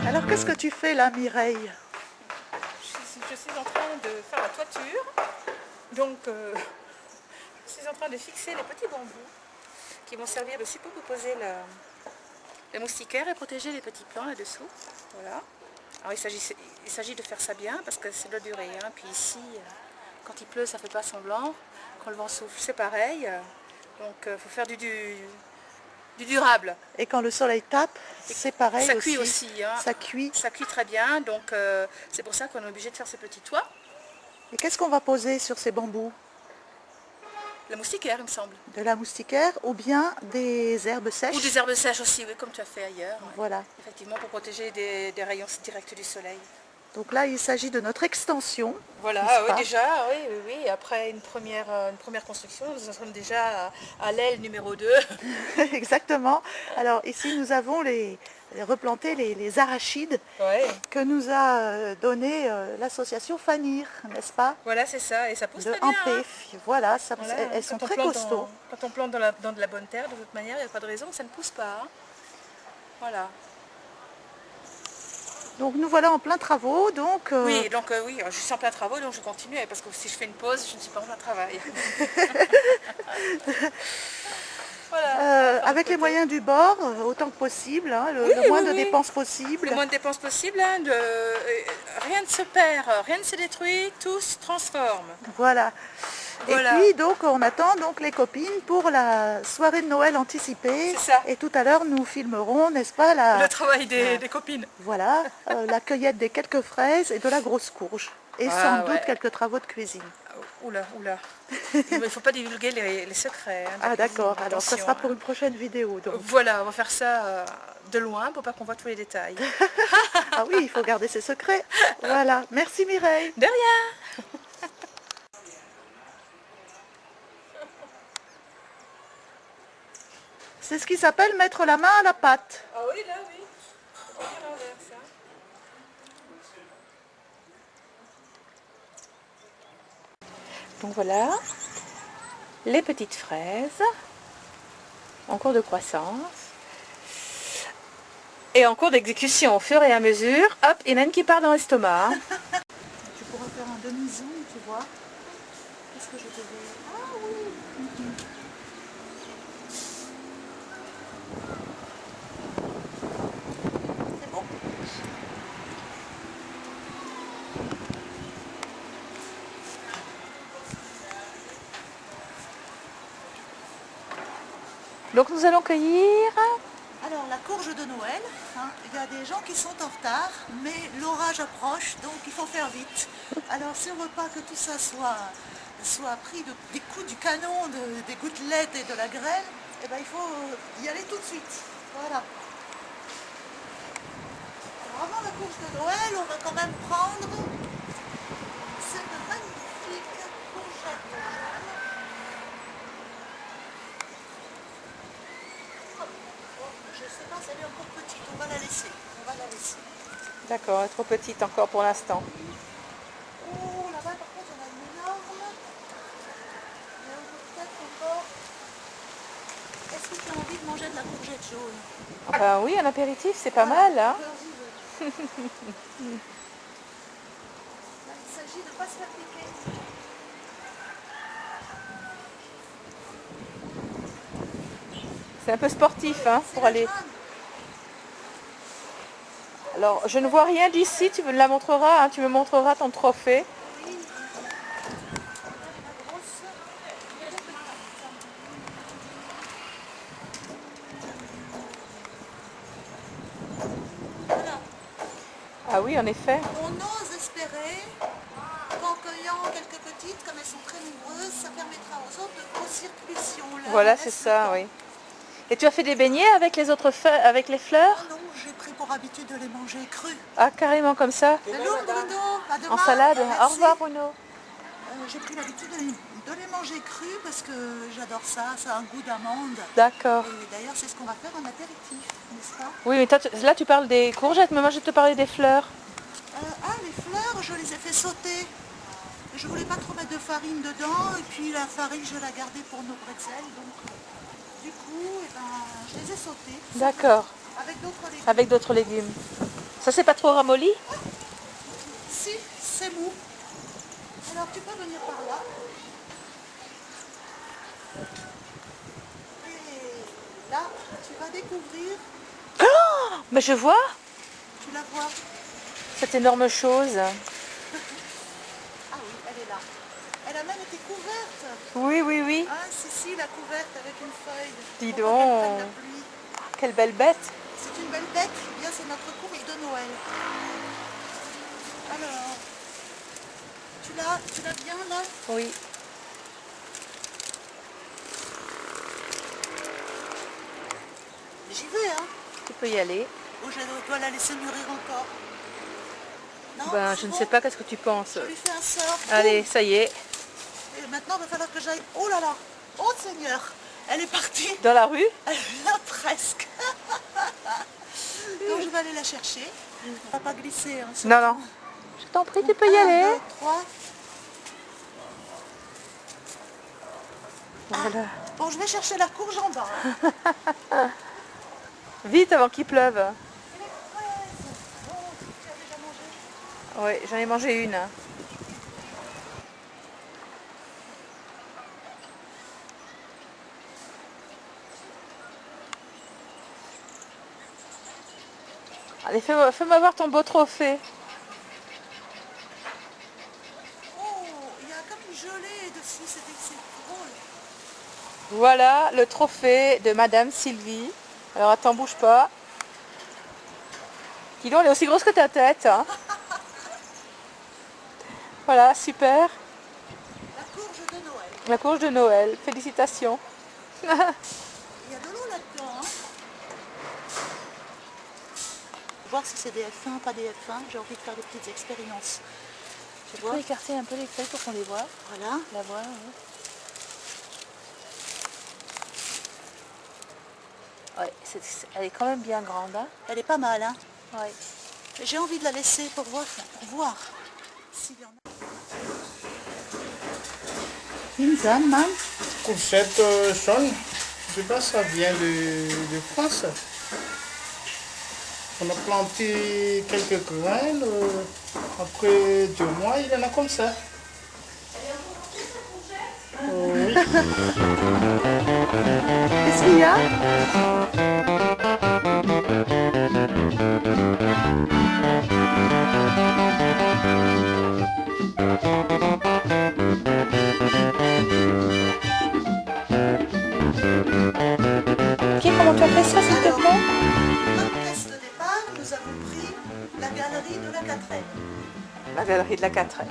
Alors qu'est-ce que tu fais là, Mireille? Je suis en train de faire la toiture, donc je suis en train de fixer les petits bambous qui vont servir aussi pour poser le moustiquaire et protéger les petits plants là-dessous. Voilà. Alors il s'agit de faire ça bien parce que ça doit durer. Hein. Puis ici, quand il pleut, ça ne fait pas semblant. Quand le vent souffle, c'est pareil. Donc il faut faire du durable. Et quand le soleil tape, c'est pareil ça aussi. Cuit aussi. Hein. Ça cuit. Ça cuit très bien, donc c'est pour ça qu'on est obligé de faire ces petits toits. Et qu'est-ce qu'on va poser sur ces bambous? La moustiquaire, il me semble. De la moustiquaire ou bien des herbes sèches? Ou des herbes sèches aussi, oui, comme tu as fait ailleurs. Ouais. Voilà. Effectivement, pour protéger des rayons directs du soleil. Donc là, il s'agit de notre extension. Voilà, oui, déjà, oui. Après une première construction, nous en sommes déjà à l'aile numéro 2. Exactement. Alors ici, nous avons replanté les arachides que nous a donné l'association Fanir, n'est-ce pas? Voilà, c'est ça, et ça pousse de très bien. Hein. Voilà, elles sont très costauds. Quand on plante dans de la bonne terre, de toute manière, il n'y a pas de raison que ça ne pousse pas. Hein. Voilà. Donc nous voilà en plein travaux, donc... Oui, je suis en plein travaux, donc je continue, parce que si je fais une pause, je ne suis pas en plein travail. Voilà. Avec les moyens du bord, autant que possible, hein, le moins de dépenses possible. Le moins de dépenses possible, hein, rien ne se perd, rien ne se détruit, tout se transforme. Voilà. Et puis donc on attend donc les copines pour la soirée de Noël anticipée. C'est ça. Et tout à l'heure nous filmerons, n'est-ce pas, le travail des copines. Voilà, la cueillette des quelques fraises et de la grosse courge. Et sans doute quelques travaux de cuisine. Oula. Il ne faut pas divulguer les secrets. Hein, ah d'accord, alors ça sera pour une prochaine vidéo. Donc. Voilà, on va faire ça de loin pour pas qu'on voit tous les détails. Ah oui, il faut garder ses secrets. Voilà, merci Mireille. De rien. C'est ce qui s'appelle mettre la main à la pâte. Ah oui, là oui. On va faire ça. Donc voilà, les petites fraises en cours de croissance et en cours d'exécution au fur et à mesure. Hop, il y en a une qui part dans l'estomac. Tu pourras faire un demi-zoom, tu vois. Qu'est-ce que je te dis? Ah oui. C'est bon. Donc nous allons cueillir... Alors la courge de Noël, hein, il y a des gens qui sont en retard, mais l'orage approche, donc il faut faire vite. Alors si on ne veut pas que tout ça soit pris des coups du canon, des gouttelettes et de la grêle, eh ben, il faut y aller tout de suite. Voilà. Alors avant la courge de Noël, on va quand même prendre cette magnifique courgette jaune. Je ne sais pas si elle est encore petite, on va la laisser. D'accord, elle est trop petite encore pour l'instant. Oh, là-bas par contre on a une énorme. Mais on peut peut-être encore... Est-ce que tu as envie de manger de la courgette jaune? Ah ben oui, un apéritif, c'est pas mal. Hein. Là, il s'agit de ne pas se faire piquer. C'est un peu sportif hein, pour aller... Alors, je ne vois rien d'ici, tu me la montreras, hein, tu me montreras ton trophée. Ah oui, en effet. On ose espérer qu'en cueillant quelques petites, comme elles sont très nombreuses, ça permettra aux autres de grossir plus si on laisse. Voilà, c'est ça, oui. Et tu as fait des beignets avec les autres avec les fleurs? Oh non, j'ai pris pour habitude de les manger crus. Ah, carrément comme ça? Salut Bruno, à demain. En salade? Merci. Au revoir Bruno. J'ai pris l'habitude de les manger crus parce que j'adore ça, ça a un goût d'amande. D'accord. Et d'ailleurs, c'est ce qu'on va faire en apéritif, n'est-ce pas? Oui, mais toi, là tu parles des courgettes, mais moi je te parlais des fleurs. Les fleurs, je les ai fait sauter. Je voulais pas trop mettre de farine dedans, et puis la farine, je la gardais pour nos bretzels, donc Du coup, eh ben, je les ai sautés D'accord. avec d'autres légumes. Avec d'autres légumes. Ça, c'est pas trop ramolli? Si, c'est mou. Alors tu peux venir par là. Et là, tu vas découvrir, Mais je vois tu la vois. cette énorme chose. Ah oui, elle est là. Elle a même été couverte. Oui, oui, oui. Ah, si, la couverte avec une feuille. Dis Pour pas qu'elle prenne donc. la pluie. Quelle belle bête. C'est une belle bête. Eh bien, c'est notre courge de Noël. Alors, tu l'as bien là? Oui. J'y vais, hein. Tu peux y aller. Ou je dois la laisser mûrir encore. Non, Ben, c'est je ne bon. sais pas, qu'est-ce que tu penses? Je lui fais un sort. Allez, ça y est. Et maintenant, il va falloir que j'aille. Oh là là. Oh Seigneur. Elle est partie. Dans la rue? Elle est là presque. Donc je vais aller la chercher. Elle ne va pas glisser. Hein, Non, non. Je t'en prie, tu peux y 1, aller. 2, 3. Voilà. Bon, je vais chercher la courge en bas. Hein. Vite avant qu'il pleuve. Et les fraises. Bon, tu as déjà mangé? Oui, j'en ai mangé une. Allez, fais-moi voir ton beau trophée. Oh, il y a comme une gelée dessus. C'est drôle. Voilà le trophée de Madame Sylvie. Alors attends, bouge pas. Dis donc, elle est aussi grosse que ta tête. Hein. Voilà, super. La courge de Noël. La courge de Noël. Félicitations. Il y a de l'eau là-dedans. Hein. Voir si c'est des F1, pas des F1. J'ai envie de faire des petites expériences. Tu Tu peux écarter un peu les feuilles pour qu'on les voit. Voilà. La voir, oui. Ouais, elle est quand même bien grande. Hein. Elle est pas mal, hein. Ouais. J'ai envie de la laisser pour voir s'il y en a. Pinzane, Mann. Courgette jaune, je sais pas, ça vient de France. On a planté quelques graines, après 2 mois, il y en a comme ça. Oui. Qu'est-ce qu'il y a? Ok, comment tu as fait ça, s'il te plaît? Comme test de départ, nous avons pris la galerie de la 4L. La galerie de la 4.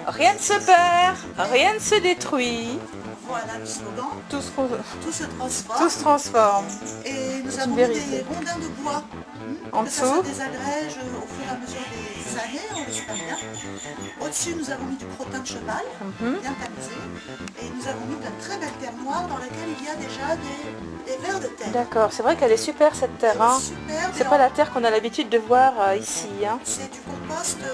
Rien ne se perd, rien ne se détruit. Voilà le slogan. Tout se Tout se transforme. transforme. Et nous C'est avons une mis vérité. des rondins de bois. En que ça se dessous. désagrège au fur et à mesure des années, on le sait pas bien. Au-dessus, nous avons mis du crottin de cheval, bien tamisé. Et nous avons mis une très belle terre noire dans laquelle il y a déjà des vers de terre. D'accord, c'est vrai qu'elle est super cette terre. Hein. Superbe. C'est pas la terre qu'on a l'habitude de voir ici. Hein. C'est du compost fait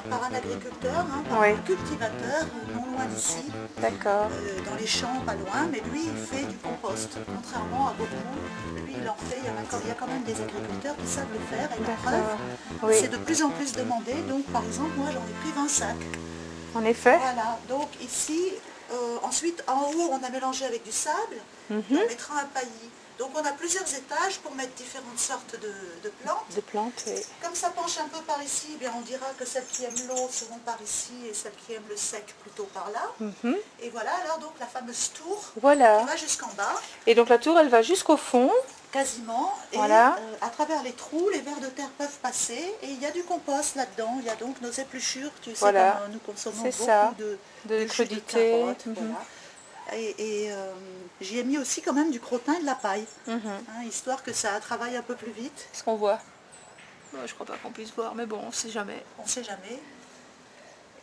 par un agriculteur, hein, par Oui. un cultivateur, non loin d'ici, D'accord. dans les champs pas loin, mais lui il fait du compost, contrairement à beaucoup. Lui il en fait, il y a quand même des agriculteurs qui savent le faire, et la preuve, D'accord. Oui, c'est de plus en plus demandé, donc par exemple moi j'en ai pris 20 sacs. en effet. Voilà, donc ici, ensuite en haut on a mélangé avec du sable, et on mettra un paillis. Donc on a plusieurs étages pour mettre différentes sortes de plantes. De plantes, oui. Comme ça penche un peu par ici, eh bien on dira que celles qui aiment l'eau seront par ici et celles qui aiment le sec plutôt par là. Et voilà alors donc la fameuse tour Voilà. qui va jusqu'en bas, Et donc la tour, elle va jusqu'au fond. quasiment. Et Voilà. à travers les trous, les vers de terre peuvent passer. Et il y a du compost là-dedans. Il y a donc nos épluchures. Tu sais Voilà. comme nous consommons C'est beaucoup ça. de De jus crudité. carotte, voilà. Et j'y ai mis aussi quand même du crottin et de la paille, hein, histoire que ça travaille un peu plus vite. Est-ce qu'on voit? Je crois pas qu'on puisse voir, mais bon, on sait jamais. On ne sait jamais.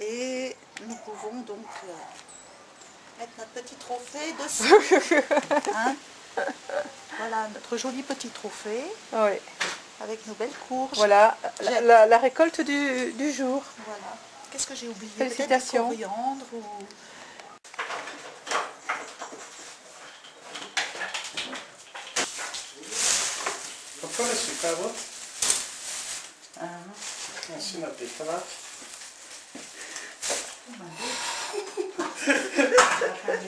Et nous pouvons donc mettre notre petit trophée dessus. Hein. Voilà notre joli petit trophée Oui. avec nos belles courges. Voilà, la récolte du jour. Voilà. Qu'est-ce que j'ai oublié? Félicitations. Peut-être du coriandre ou... les carottes. Ici, la betterave.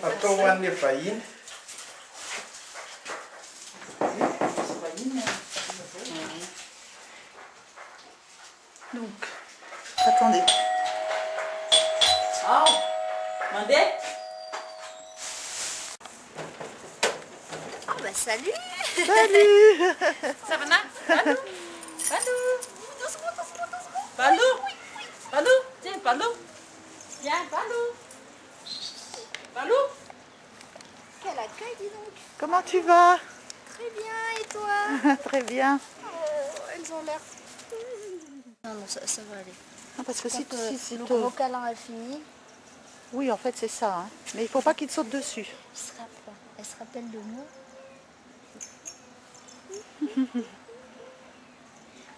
Après, on va les farines. Donc, attendez. Oh, Mandé. Ah bah salut. Salut. Ça va, Balou? Balou. Doucement, doucement, doucement. Balou. Balou. Tiens, Balou. Viens, Balou. Balou. Quel accueil, dis donc. Comment tu vas? Très bien, et toi? Très bien. Oh, elles ont l'air... Non, non, ça va aller. Non, parce que si, Quand, si le te- gros câlin est fini, Oui, en fait, c'est ça. Hein. Mais il faut pas qu'il te saute dessus. elle se rappelle de moi.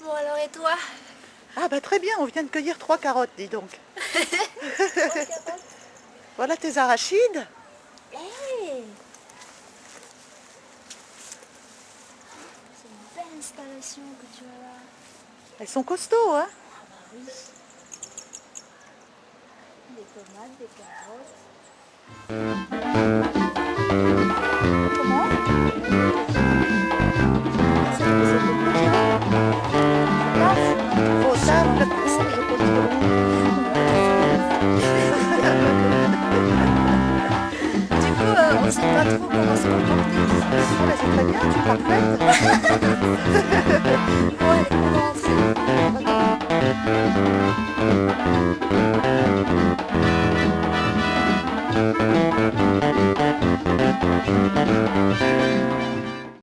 Bon, alors, et toi? Ah bah très bien, on vient de cueillir 3 carottes, dis donc. Voilà tes arachides. Hey, c'est une belle installation que tu as là. Elles sont costauds, hein. Oui. Des tomates, des carottes. Comment? Au table, le cours, je continue. Du coup, on sait pas trop comment se comporter. Bah, c'est très bien, tu es parfaite. Bon, allez, on va rentrer.